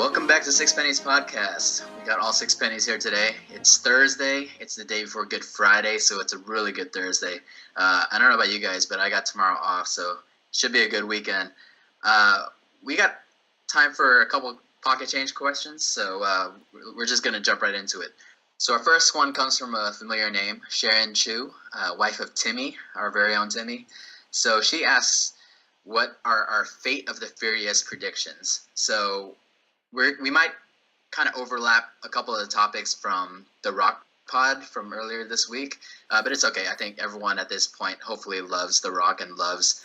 Welcome back to Six Pennies Podcast. We got all six pennies here today. It's Thursday. It's the day before Good Friday, so it's a really good Thursday. I don't know about you guys, but I got tomorrow off, so it should be a good weekend. We got time for a couple pocket change questions, so we're just going to jump right into it. So our first one comes from a familiar name, Sharon Chu, wife of Timmy, our very own Timmy. So she asks, what are our Fate of the Furious predictions? So we might kind of overlap a couple of the topics from the Rock Pod from earlier this week, but it's okay. I think everyone at this point hopefully loves The Rock and loves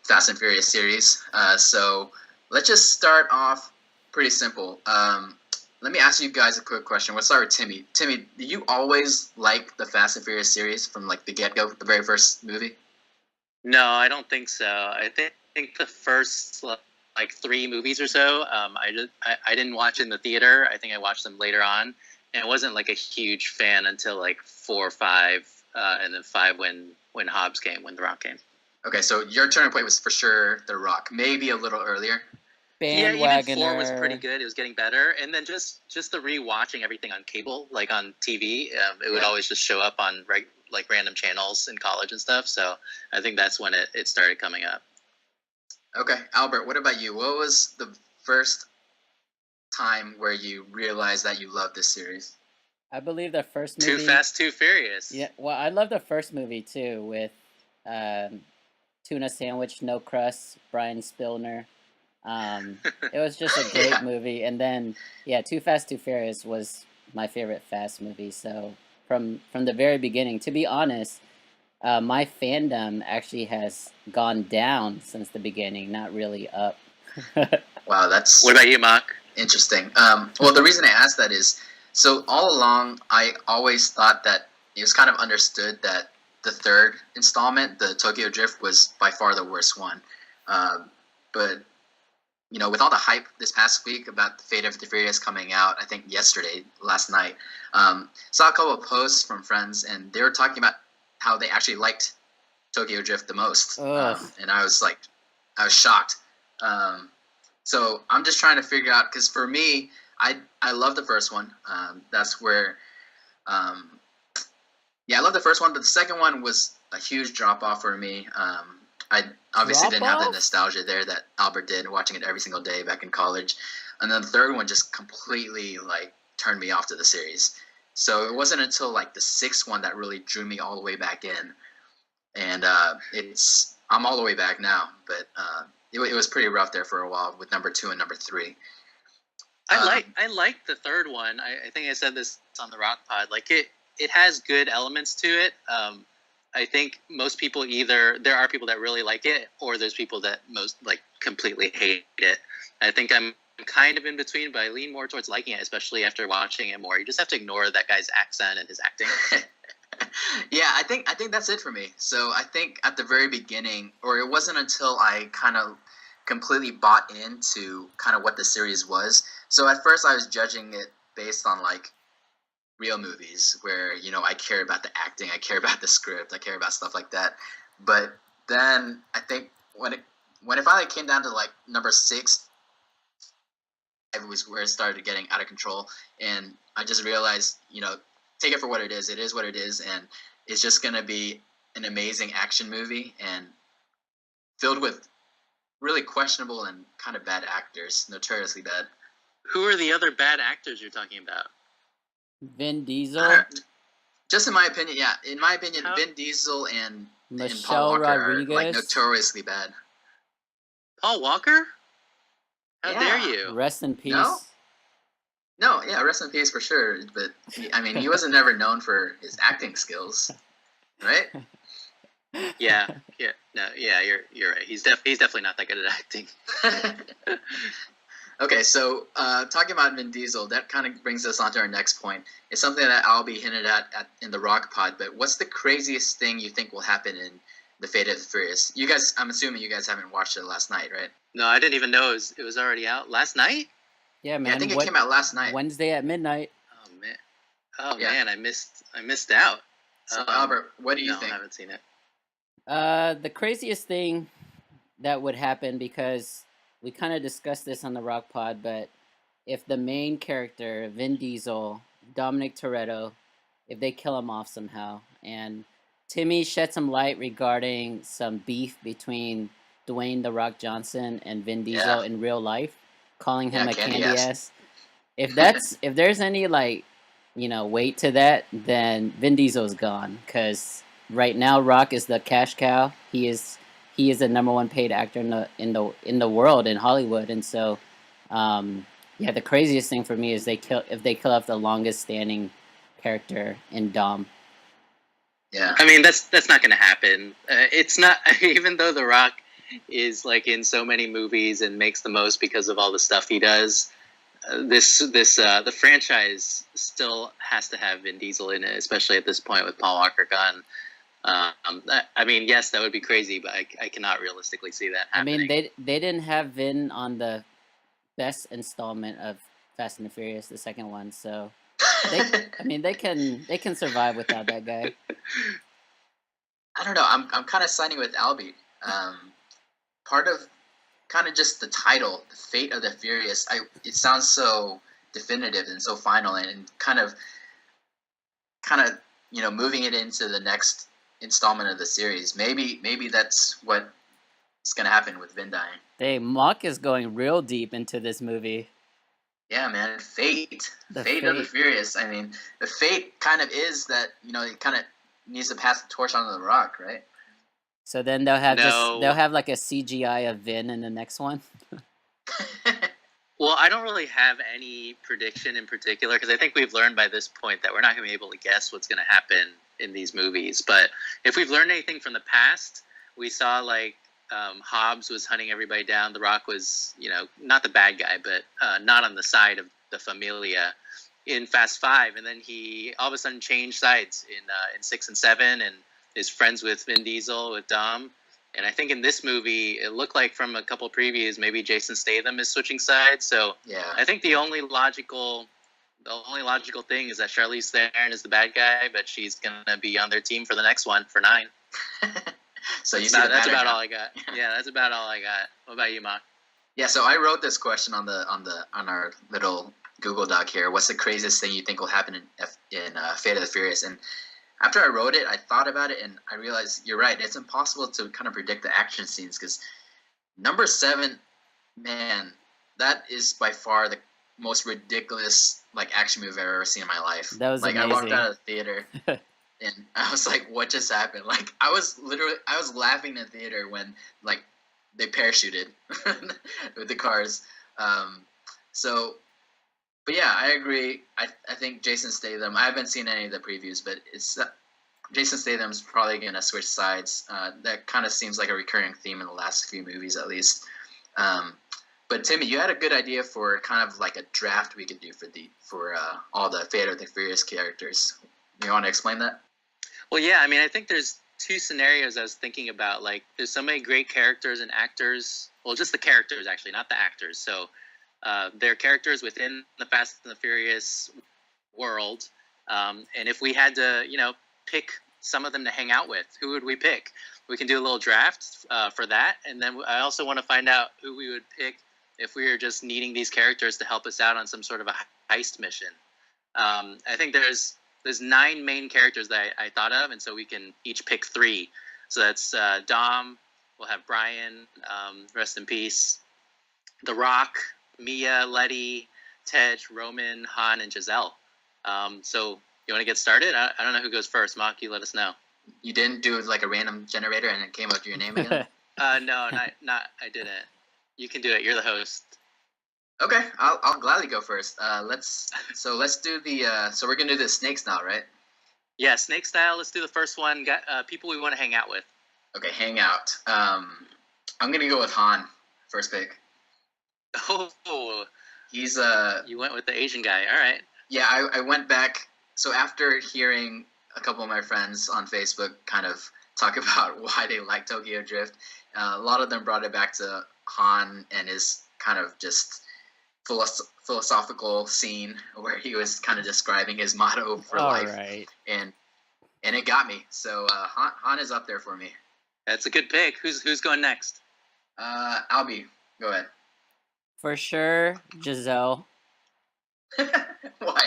Fast and Furious series. So let's just start off pretty simple. Let me ask you guys a quick question. We'll start with Timmy. Timmy, do you always like the Fast and Furious series from like the get-go, the very first movie? No, I don't think so. I think the first like three movies or so, I didn't watch in the theater. I think I watched them later on, and I wasn't like a huge fan until like 4 or 5, and then 5 when when The Rock came. Okay, so your turning point was for sure The Rock, maybe a little earlier. Yeah, even 4 was pretty good. It was getting better, and then just the rewatching everything on cable, like on TV, it would always just show up on like random channels in college and stuff. So I think that's when it started coming up. Okay, Albert, what about you? What was the first time where you realized that you loved this series? I believe the first movie. Too Fast, Too Furious. Yeah, well, I love the first movie too, with tuna sandwich, no crust, Brian Spilner. It was just a great movie, and then Too Fast, Too Furious was my favorite Fast movie. So from the very beginning, to be honest, my fandom actually has gone down since the beginning, not really up. Wow, that's... What about you, Mark? Interesting. Well, the reason I asked that is, so all along, I always thought that it was kind of understood that the third installment, the Tokyo Drift, was by far the worst one. But, you know, with all the hype this past week about the Fate of the Furious coming out, I think last night, saw a couple of posts from friends, and they were talking about how they actually liked Tokyo Drift the most. And I was shocked. So I'm just trying to figure out, because for me, I love the first one. That's where, I love the first one, but the second one was a huge drop off for me. I obviously didn't have the nostalgia there that Albert did, watching it every single day back in college. And then the third one just completely turned me off to the series. So it wasn't until like the sixth one that really drew me all the way back in. And I'm all the way back now, but it was pretty rough there for a while with number 2 and number 3. I like the third one. I think I said this on the Rock Pod. Like it has good elements to it. I think most people there are people that really like it, or there's people that completely hate it. I think I'm kind of in between, but I lean more towards liking it, especially after watching it more. You just have to ignore that guy's accent and his acting. Yeah, I think that's it for me. So I think at the very beginning, or it wasn't until I kind of completely bought into kind of what the series was. So at first I was judging it based on real movies where, you know, I care about the acting, I care about the script, I care about stuff like that. But then I think when it finally came down to number 6, it was where it started getting out of control, and I just realized, you know, take it for what it is. It is what it is, and it's just going to be an amazing action movie and filled with really questionable and kind of bad actors, notoriously bad. Who are the other bad actors you're talking about? Vin Diesel? Just in my opinion, yeah. In my opinion, Vin Diesel and Paul Walker Rodriguez are notoriously bad. Paul Walker? How dare you? Rest in peace. No, yeah, rest in peace for sure. But he wasn't never known for his acting skills, right? Yeah. No, yeah, you're right. He's definitely not that good at acting. Okay, so talking about Vin Diesel, that kind of brings us on to our next point. It's something that I'll be hinted at in the Rock Pod. But what's the craziest thing you think will happen in the Fate of the Furious? You guys, I'm assuming you guys haven't watched it last night, right? No, I didn't even know it was already out last night. Yeah, man. Yeah, I think it came out last night. Wednesday at midnight. Oh man. Man, I missed out. So Albert, what do you think? I haven't seen it. The craziest thing that would happen, because we kind of discussed this on the Rock Pod, but if the main character, Vin Diesel, Dominic Toretto, if they kill him off somehow. And Timmy shed some light regarding some beef between Dwayne The Rock Johnson and Vin Diesel Yeah, in real life, calling him yeah, a candy candy ass. ass. If there's any like, weight to that, then Vin Diesel's gone because right now Rock is the cash cow. He is the number one paid actor in the world in Hollywood, and so yeah, the craziest thing for me is they kill off the longest standing character in Dom. Yeah, I mean, that's not going to happen. It's not even though The Rock is like in so many movies and makes the most because of all the stuff he does. The franchise still has to have Vin Diesel in it, especially at this point with Paul Walker gone. I mean, yes, that would be crazy, but I cannot realistically see that happening. I mean, they didn't have Vin on the best installment of Fast and the Furious, the second one, so they can survive without that guy. I don't know. I'm kind of siding with Albie. Part of kind of just the title, the Fate of the Furious. It sounds so definitive and so final, and kind of moving it into the next installment of the series. Maybe that's what's gonna happen with Vin dying. Hey, Mock is going real deep into this movie. Yeah, man, Fate of the Fate. Furious. I mean, the Fate kind of is that it kind of needs to pass the torch on to The Rock, right? So then they'll have No. they'll have like a CGI of Vin in the next one. Well, I don't really have any prediction in particular because I think we've learned by this point that we're not going to be able to guess what's going to happen in these movies. But if we've learned anything from the past, we saw like Hobbs was hunting everybody down. The Rock was, not the bad guy, but not on the side of the Familia in Fast 5. And then he all of a sudden changed sides in 6 and 7 and is friends with Vin Diesel, with Dom. And I think in this movie, it looked like from a couple previews, maybe Jason Statham is switching sides. So yeah, I think the only logical thing is that Charlize Theron is the bad guy, but she's gonna be on their team for the next one for 9. So that's about all I got. Yeah, that's about all I got. What about you, Mark? Yeah, so I wrote this question on our little Google Doc here. What's the craziest thing you think will happen in Fate of the Furious? And after I wrote it, I thought about it, and I realized you're right. It's impossible to kind of predict the action scenes because number 7, man, that is by far the most ridiculous action movie I've ever seen in my life. That was amazing. I walked out of the theater and I was like, "What just happened?" I was laughing in the theater when they parachuted with the cars. But yeah, I agree. I think Jason Statham. I haven't seen any of the previews, but it's Jason Statham's probably gonna switch sides. That kind of seems like a recurring theme in the last few movies, at least. But Timmy, you had a good idea for kind of like a draft we could do for all the Fate of the Furious characters. You want to explain that? Well, yeah. I mean, I think there's 2 scenarios I was thinking about. Like, there's so many great characters and actors. Well, just the characters, actually, not the actors. So they're characters within the Fast and the Furious world. And if we had to, pick some of them to hang out with, who would we pick? We can do a little draft for that. And then I also want to find out who we would pick if we were just needing these characters to help us out on some sort of a heist mission. I think there's 9 main characters that I thought of, and so we can each pick 3. So that's Dom. We'll have Brian, rest in peace. The Rock, Mia, Letty, Tej, Roman, Han, and Giselle. So you want to get started? I don't know who goes first. Mock, you let us know. You didn't do a random generator and it came up with your name again? No, not. I didn't. You can do it. You're the host. Okay, I'll gladly go first. Let's do the. So we're gonna do the snake style, right? Yeah, snake style. Let's do the first one. Got people we want to hang out with. Okay, hang out. I'm gonna go with Han. First pick. Oh, he's You went with the Asian guy. All right. Yeah, I went back. So after hearing a couple of my friends on Facebook kind of talk about why they like Tokyo Drift, a lot of them brought it back to Han and his kind of just philosophical scene where he was kind of describing his motto for life. Right. And it got me. So Han is up there for me. That's a good pick. Who's going next? Albie, go ahead. For sure, Giselle. Why?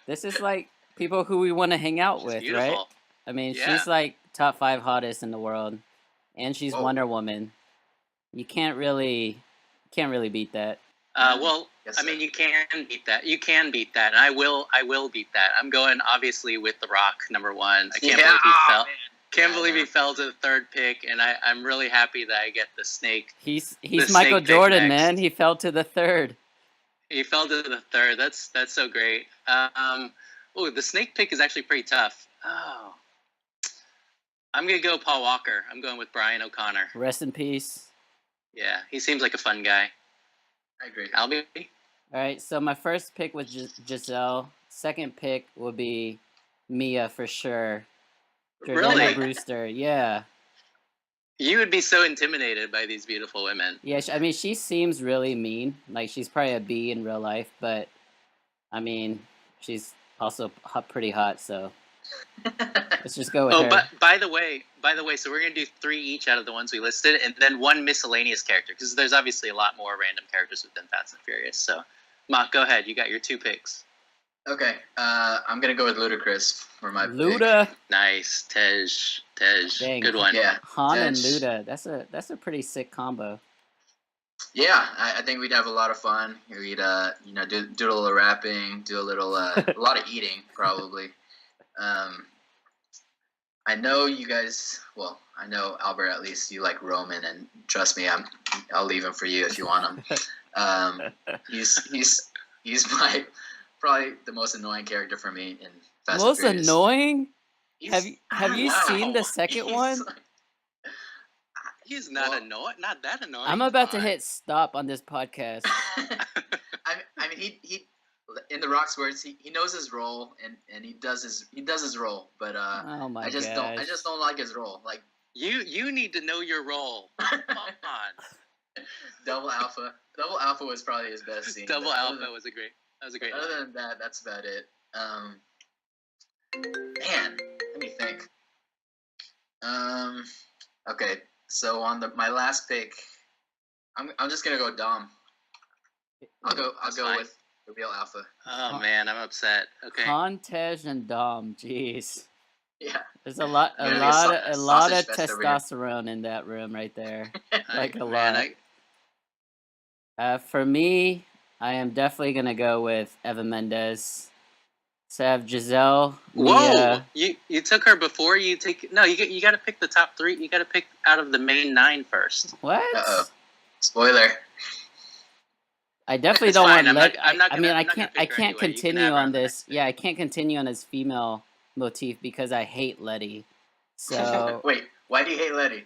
This is like people who we want to hang out She's with, beautiful. right? I mean, Yeah. she's like top 5 hottest in the world, and she's Whoa. Wonder Woman. You can't really beat that. Well, Guess I mean, so. you can beat that. You can beat that, and I will beat that. I'm going obviously with The Rock, number 1. I can't believe he fell. man. Can't Yeah, believe I he know. fell to the 3rd pick, and I'm really happy that I get the snake. He's The Michael snake pick Jordan, next. man. He fell to the 3rd. He fell to the 3rd. That's so great. Oh, the snake pick is actually pretty tough. Oh, I'm gonna go Paul Walker. I'm going with Brian O'Connor. Rest in peace. Yeah, he seems like a fun guy. I agree. Albie? All right, so my first pick was Giselle. Second pick would be Mia for sure. Jordana Really? Brewster, yeah. You would be so intimidated by these beautiful women. Yeah, I mean, she seems really mean. Like, she's probably a B in real life, but, I mean, she's also pretty hot, so let's just go with her. But by the way, so we're gonna do 3 each out of the ones we listed, and then 1 miscellaneous character, because there's obviously a lot more random characters within Fast and Furious. So, Mark, go ahead. You got your 2 picks. Okay, I'm gonna go with Ludacris for my pick. Luda. Nice, Tej. Dang. Good one. Yeah, Han and Tej. Luda. That's a pretty sick combo. Yeah, I think we'd have a lot of fun. We'd do a little rapping, do a little a lot of eating probably. I know you guys. Well, I know Albert. At least you like Roman, and trust me, I'll leave him for you if you want him. He's my probably the most annoying character for me in Fast and Most Furious. annoying? He's- Have you wow. seen the second He's one? like- He's not Well- annoying. Not that annoying. I'm about to fine. hit stop on this podcast. I mean, he in the Rock's words, he knows his role and he does his role, but Oh my I just gosh. don't like his role. Like You need to know your role. Come on. Double Alpha was probably his best scene. Double but Alpha was a great. That was a great. Other line. than that, that's about it. Man, let me think. Okay, so on my last pick, I'm just gonna go Dom. I'll go fine. with the real Alpha. Oh man, I'm upset. Okay. Han, Tej, and Dom. Jeez. Yeah. There's a lot Gonna be a lot of sausage fest over here. testosterone in that room right there. Like a Man, lot. For me, I am definitely gonna go with Eva Mendes. So I have Giselle. Whoa! Mia. You took her before you take. No, you got to pick the top 3. You got to pick out of the main 9 first. What? Uh-oh. Spoiler. I definitely It's don't fine. want. I'm not I mean, gonna- I I'm not can't. gonna I pick her can't anyway. You can continue have her on on the this. next Yeah, I can't continue on this female motif because I hate Letty. So Wait, why do you hate Letty?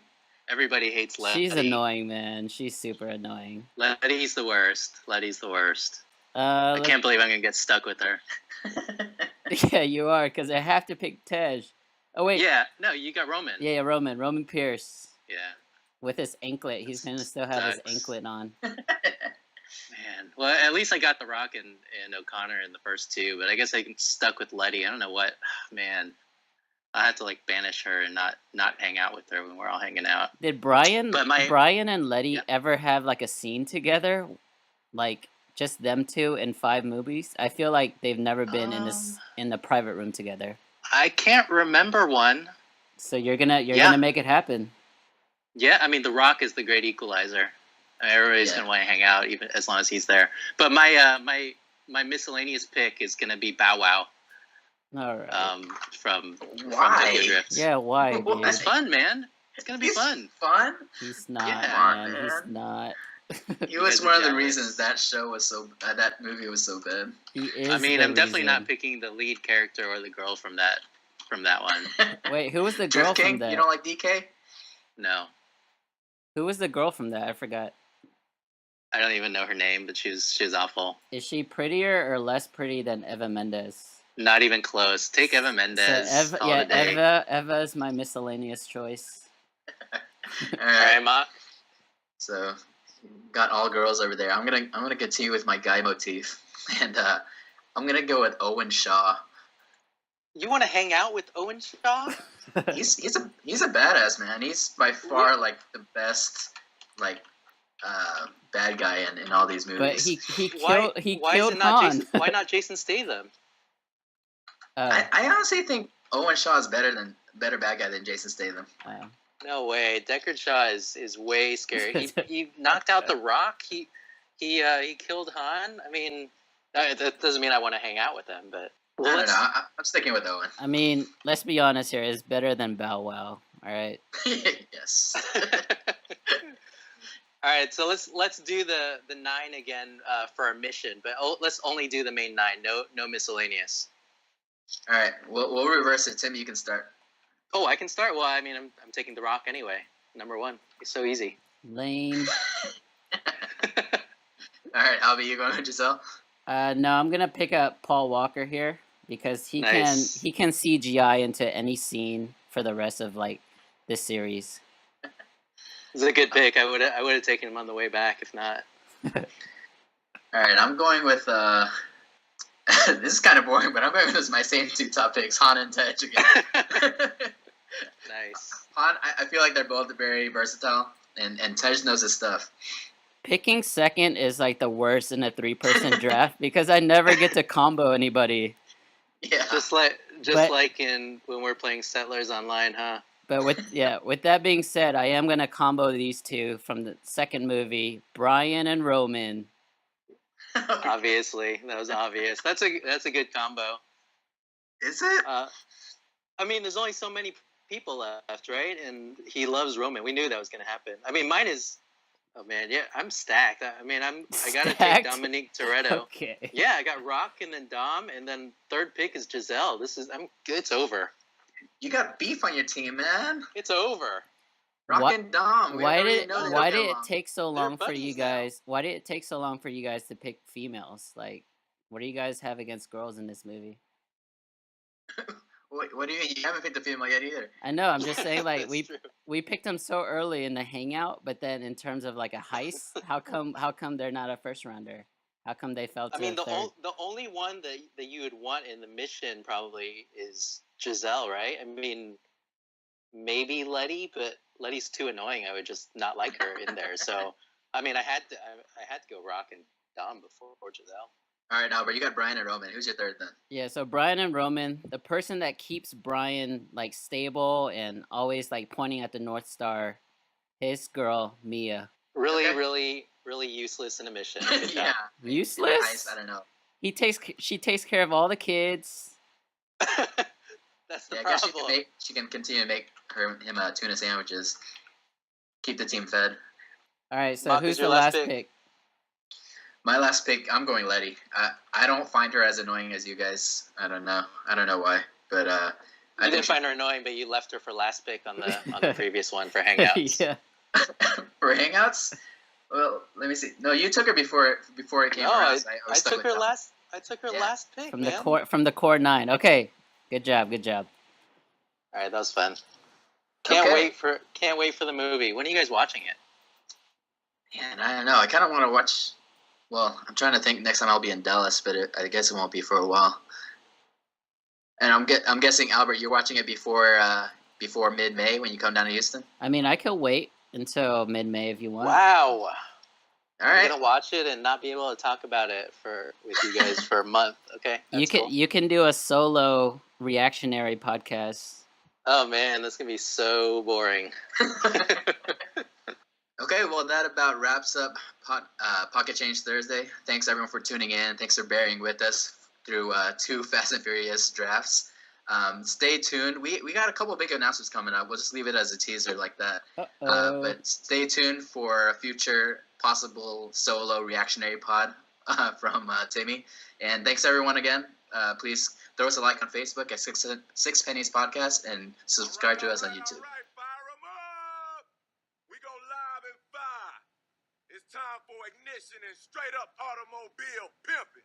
Everybody hates Letty. she's annoying, man. She's super annoying. Letty's the worst. I can't believe I'm gonna get stuck with her. Yeah, you are, because I have to pick Tej. Oh wait. Yeah. No, you got Roman. Yeah, Roman Pierce Yeah. with his anklet. He's gonna still have his Sucks. anklet on. Man. Well, at least I got The Rock and O'Connor in the first 2, but I guess I'm stuck with Letty. I don't know what. Man. I had to like banish her and not hang out with her when we're all hanging out. Did Brian But Brian and Letty Yeah. ever have like a scene together, like just them two in 5 movies? I feel like they've never been in the private room together. I can't remember one. So you're gonna Yeah. gonna make it happen. Yeah, I mean, The Rock is the great equalizer. Everybody's Yeah. gonna want to hang out even as long as he's there. But my miscellaneous pick is gonna be Bow Wow. All right. From Why? Tokyo Drift. Yeah, why? Why? Dude? It's fun, man. It's gonna be He's fun. Fun. He's not, Yeah. man. Man. He's not. He was guys are one of the jealous. reasons that show was so. That movie was so bad. He is. I mean, the I'm definitely reason. not picking the lead character or the girl from that one. Wait, who was the girl Drift from King. that? You don't like DK? No, Who was the girl from that? I forgot. I don't even know her name, but she was awful. Is she prettier or less pretty than Eva Mendes? Not even close. Take Eva Mendes. So all day. Eva is my miscellaneous choice. All All right, Ma. So, got all girls over there. I'm gonna continue with my guy motif, and I'm gonna go with Owen Shaw. You want to hang out with Owen Shaw? He's a badass man. He's by far like the best like bad guy in all these But movies. he Why killed Han. Why not Jason Statham? I honestly think Owen Shaw is better bad guy than Jason Statham. No way. Deckard Shaw is way scary. He knocked out the Rock. He killed Han. I mean, that doesn't mean I want to hang out with him, but I don't know. I'm sticking with Owen. I mean, let's be honest here. It's better than Bow Wow. All right. Yes. All right, so let's do the 9 again for our mission, but let's only do the main 9. No miscellaneous. All right, we'll reverse it. Tim, you can start. Oh, I can start. Well, I mean, I'm taking the Rock anyway. Number 1. It's so easy. Lame. All right, Albie, you going with Giselle? No, I'm gonna pick up Paul Walker here because he can CGI into any scene for the rest of like this series. It's a good pick. I would have taken him on the way back if not. All right, I'm going with. This is kind of boring, but I'm going with my same 2 top picks, Han and Tej again. Nice. Han, I feel like they're both very versatile, and Tej knows his stuff. Picking second is like the worst in a 3-person draft because I never get to combo anybody. Yeah. Just like in when we're playing Settlers Online, huh? But with that being said, I am gonna combo these 2 from the second movie, Brian and Roman. Obviously, that was obvious. That's a good combo. Is it? I mean, there's only so many people left, right? And he loves Roman. We knew that was gonna happen. I mean, mine is. Oh man, yeah, I'm stacked. I mean, I gotta take Dominique Toretto. Okay. Yeah, I got Rock and then Dom, and then third pick is Giselle. It's over. You got beef on your team, man. It's over. Rock and Dom. Why did it take so long for you now. guys? Why did it take so long for you guys to pick females? Like, what do you guys have against girls in this movie? What do you mean? You haven't picked a female yet either. I know. I'm just saying, like That's true. we picked them so early in the hangout, but then in terms of like a heist, how come they're not a first rounder? How come they fell to I mean, the third? the only one that you would want in the mission probably is Giselle, right? I mean, maybe Letty, but Letty's too annoying. I would just not like her in there. So, I mean, I had to go Rock and Dom before Giselle. All right, Albert, you got Brian and Roman. Who's your third then? Yeah, so Brian and Roman, the person that keeps Brian like stable and always like pointing at the North Star, his girl Mia. Really useless in a mission. Yeah, useless. I don't know. She takes care of all the kids. That's the problem. I guess she can continue to make him tuna sandwiches. Keep the team fed. All right, so Mark, who's the last pick? My last pick, I'm going Letty. I don't find her as annoying as you guys. I don't know why, but I didn't find her annoying, but you left her for last pick on the previous one for hangouts. Yeah. For hangouts. Well, let me see. No, you took her before it came around. I took her last. I took her last pick from the core 9. Okay, good job. All right, that was fun. Can't wait for the movie. When are you guys watching it? Man, I don't know. I kind of want to watch. Well, I'm trying to think next time I'll be in Dallas, but I guess it won't be for a while. And I'm guessing, Albert, you're watching it before mid-May when you come down to Houston? I mean, I could wait until mid-May if you want. Wow. All right. I'm gonna watch it and not be able to talk about it with you guys for a month. Okay. You can do a solo reactionary podcast. Oh man, that's gonna be so boring. Okay, well, that about wraps up Pocket Change Thursday. Thanks, everyone, for tuning in. Thanks for bearing with us through 2 Fast and Furious drafts. Stay tuned. We got a couple big announcements coming up. We'll just leave it as a teaser like that. But stay tuned for a future possible solo reactionary pod from Timmy. And thanks, everyone, again. Please throw us a like on Facebook at Six Pennies Podcast and subscribe to us on YouTube. It's time for ignition and straight up automobile pimping.